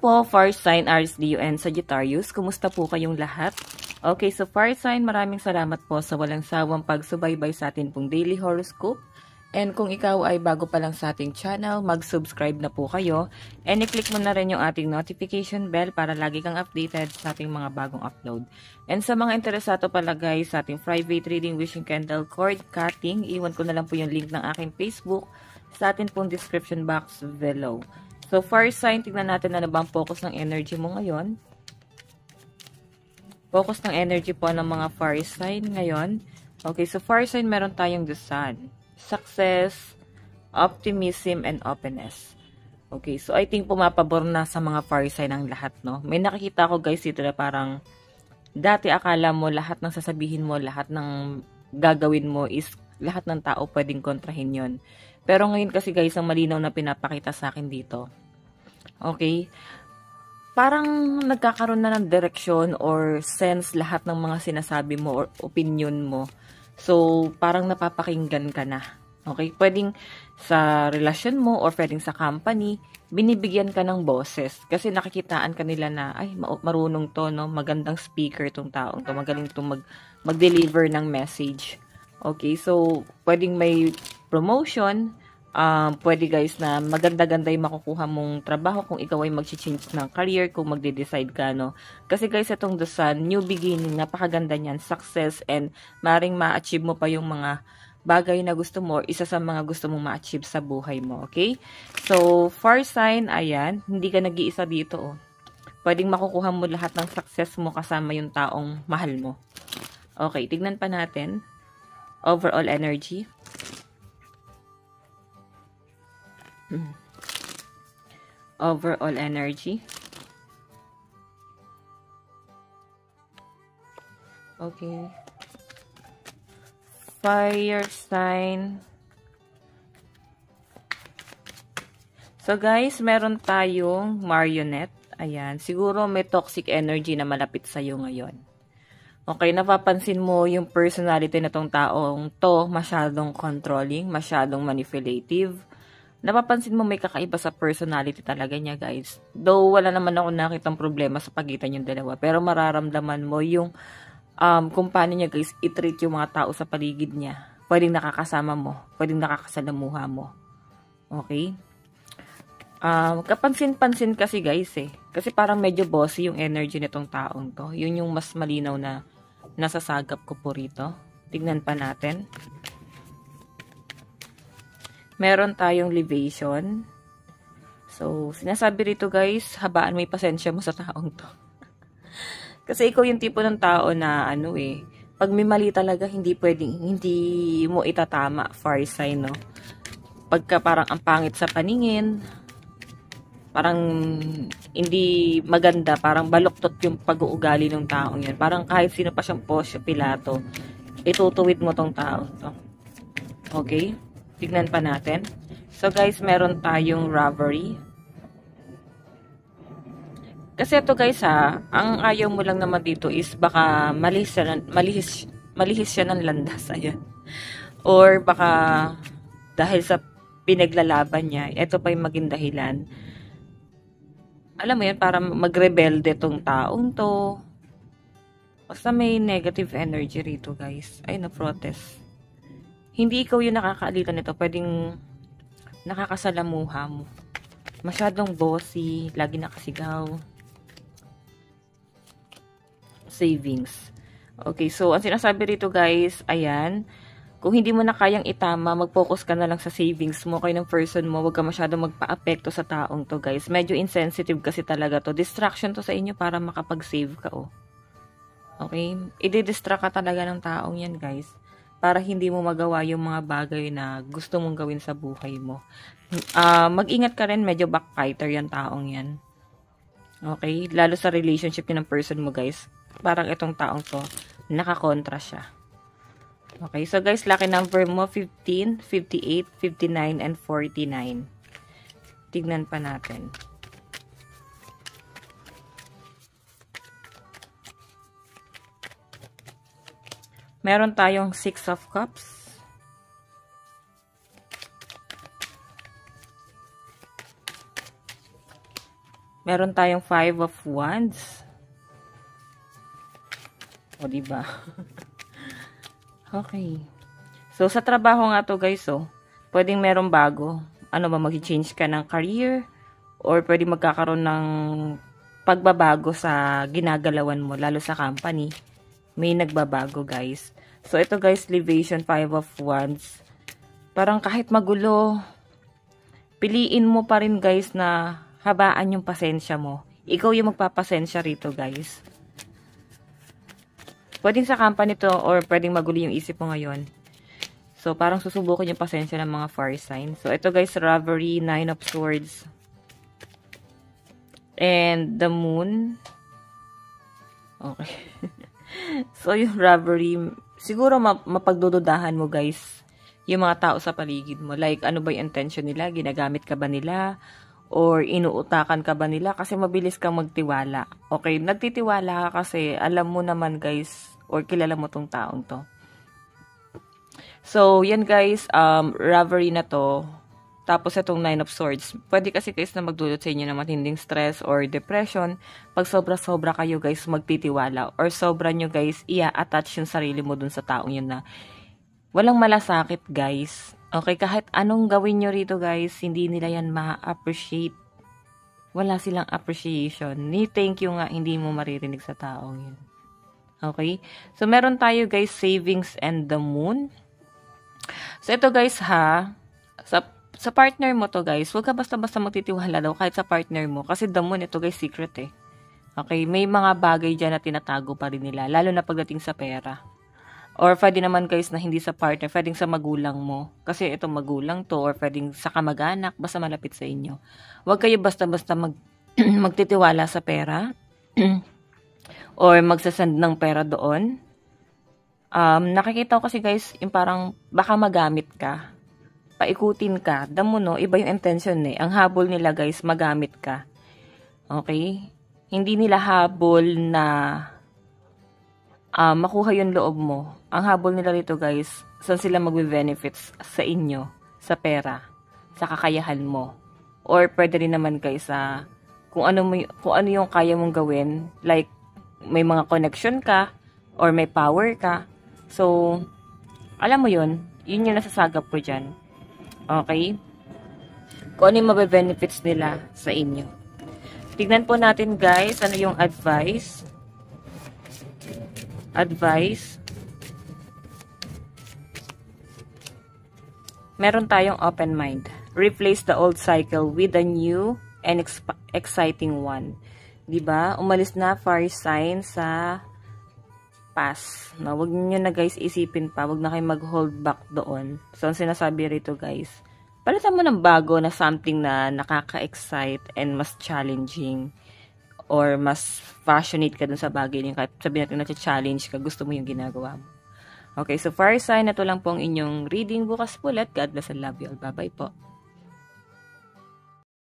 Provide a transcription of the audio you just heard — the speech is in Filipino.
po, Fire Sign, Aries, Leo, and Sagittarius. Kumusta po kayong lahat? Okay, so Fire Sign, maraming salamat po sa walang sawang pagsubaybay sa atin pong daily horoscope. And kung ikaw ay bago pa lang sa ating channel, mag-subscribe na po kayo. And i-click mo na rin yung ating notification bell para lagi kang updated sa ating mga bagong upload. And sa mga interesado pala guys sa ating private reading, wishing candle, cord cutting, iwan ko na lang po yung link ng aking Facebook sa atin pong description box below. So, Fire Sign, tignan natin ano bang focus ng energy mo ngayon. Focus ng energy po ng mga Fire Sign ngayon. Okay, so Fire Sign, meron tayong the Sun. Success, optimism, and openness. Okay, so I think pumapabor na sa mga Fire Sign ang lahat, no? May nakikita ko guys dito na parang dati akala mo lahat ng sasabihin mo, lahat ng gagawin mo is lahat ng tao pwedeng kontrahin yon. Pero ngayon kasi guys, ang malinaw na pinapakita sa akin dito. Okay? Parang nagkakaroon na ng direksyon or sense lahat ng mga sinasabi mo or opinion mo. So, parang napapakinggan ka na. Okay? Pwedeng sa relasyon mo or pwedeng sa company, binibigyan ka ng boses. Kasi nakikitaan ka nila na, ay, marunong to, no? Magandang speaker tong taong to. Magaling tong mag-deliver ng message. Okay? So, pwedeng may promotion, pwede guys na maganda-ganda yung makukuha mong trabaho kung ikaw ay mag-change ng career, kung magde-decide ka, no? Kasi guys, itong The Sun, new beginning, napakaganda niyan, success, and maring ma-achieve mo pa yung mga bagay na gusto mo, isa sa mga gusto mong ma-achieve sa buhay mo, okay? So, Fire Sign, ayan, hindi ka nag-iisa dito, oh. Pwedeng makukuha mo lahat ng success mo kasama yung taong mahal mo. Okay, tignan pa natin. Overall energy. Overall energy. Okay. Fire Sign. So guys, meron tayong marionette. Ayan. Siguro may toxic energy na malapit sa'yo ngayon. Okay, napapansin mo yung personality na tong taong to masyadong controlling, masyadong manipulative. Napapansin mo may kakaiba sa personality talaga niya, guys. Though wala naman ako nakitang problema sa pagitan yung dalawa. Pero mararamdaman mo yung kung paano niya, guys, i-treat yung mga tao sa paligid niya. Pwedeng nakakasama mo. Pwedeng nakakasalamuha mo. Okay? Kapansin-pansin kasi, guys, eh. Kasi parang medyo bossy yung energy nitong taong to. Yun yung mas malinaw na nasasagap ko po rito. Tignan pa natin. Meron tayong libation. So, sinasabi rito guys, habaan mo yung pasensya mo sa taong to. Kasi ikaw yung tipo ng tao na pag may mali talaga, hindi mo itatama, Fire Sign, no? Pagka parang ang pangit sa paningin, parang hindi maganda, parang baluktot yung pag-uugali ng taong yun. Parang kahit sino pa siyang Poncio Pilato, itutuwid mo tong taong to. Okay? Tignan pa natin. So guys, meron tayong robbery. Kasi ito guys ang ayaw mo lang naman dito is baka malihis siya ng landas. Ayan. Or baka dahil sa pinaglalaban niya, ito pa yung maging dahilan. Alam mo yan, para magrebelde tong taong to. Basta may negative energy rito guys. Ay, na-protest. Hindi ikaw yung nakakaalita nito. Pwedeng nakakasalamuha mo. Masyadong bossy. Lagi nakasigaw. Savings. Okay, so ang sinasabi rito guys, ayan. Kung hindi mo na kayang itama, mag-focus ka na lang sa savings mo kayo ng person mo. Huwag ka masyadong magpa-apekto sa taong to guys. Medyo insensitive kasi talaga to. Distraction to sa inyo para makapag-save ka, oh. Okay? I-distract ka talaga ng taong yan guys. Para hindi mo magawa yung mga bagay na gusto mong gawin sa buhay mo. Mag-ingat ka rin, medyo backbiter yung taong yan. Okay? Lalo sa relationship ng person mo, guys. Parang itong taong to, nakakontra siya. Okay? So, guys, lucky number mo, 15, 58, 59, and 49. Tignan pa natin. Meron tayong 6 of Cups. Meron tayong 5 of Wands. O, diba? Okay. So, sa trabaho nga to guys, pwedeng merong bago. Ano ba, mag-change ka ng career? Or pwedeng magkakaroon ng pagbabago sa ginagalawan mo, lalo sa company. May nagbabago guys. So, ito guys, Elevation 5 of Wands. Parang kahit magulo, piliin mo pa rin guys na habaan yung pasensya mo. Ikaw yung magpapasensya rito guys. Pwedeng sa company to or pwedeng magulo yung isip mo ngayon. So, parang susubukan yung pasensya ng mga fire sign. So, ito guys, Reverie, 9 of Swords. And the Moon. Okay. So, yung Reverie, siguro mapagdududahan mo guys yung mga tao sa paligid mo. Like, ano ba yung intention nila? Ginagamit ka ba nila? Or inuutakan ka ba nila? Kasi mabilis kang magtiwala. Okay, nagtitiwala ka kasi alam mo naman guys, or kilala mo tong taong to. So, yan guys, Reverie na to. Tapos itong 9 of Swords. Pwede kasi guys na magdulot sa inyo ng matinding stress or depression. Pag sobra-sobra kayo guys magtitiwala. Or sobra nyo guys, i-attach yung sarili mo dun sa taong yun na walang malasakit guys. Okay, kahit anong gawin nyo rito guys, hindi nila yan ma-appreciate. Wala silang appreciation. Ni thank you nga, hindi mo maririnig sa taong yun. Okay? So, meron tayo guys, Savings and the Moon. So, ito guys ha, sa partner mo to guys, huwag ka basta-basta magtitiwala daw kahit sa partner mo. Kasi the Moon, ito guys, secret eh. Okay? May mga bagay dyan na tinatago pa rin nila, lalo na pagdating sa pera. Or pwede naman guys na hindi sa partner, pwedeng sa magulang mo. Kasi ito magulang to, or pwedeng sa kamag-anak, basta malapit sa inyo. Huwag kayo basta-basta magtitiwala sa pera. Or magsasend ng pera doon. Nakikita ko kasi guys, yung parang baka magamit ka. Paikutin ka. Damo no, iba yung intention eh. Ang habol nila guys, magamit ka. Okay? Hindi nila habol na makuha yung loob mo. Ang habol nila rito guys, saan sila magbe-benefits sa inyo, sa pera, sa kakayahan mo. Or pwede rin naman guys kung ano yung kaya mong gawin, like may mga connection ka or may power ka. So, alam mo yun yung nasasagap ko dyan. Okay? Kung ano yung mabe-benefits nila sa inyo. Tignan po natin guys, ano yung advice. Meron tayong open mind. Replace the old cycle with a new and exciting one. Diba? Umalis na fire sign sa past. No, wag niyo na guys isipin pa. Wag na kayo mag-hold back doon. So, ang sinasabi rito guys, palitan mo ng bago na something na nakaka-excite and mas challenging. Or mas passionate ka dun sa bagay niyo. Kahit sabihin natin na-challenge ka, gusto mo yung ginagawa mo. Okay, so fire sign, ito lang po ang inyong reading bukas po ulit. God bless and love you all. Bye-bye po.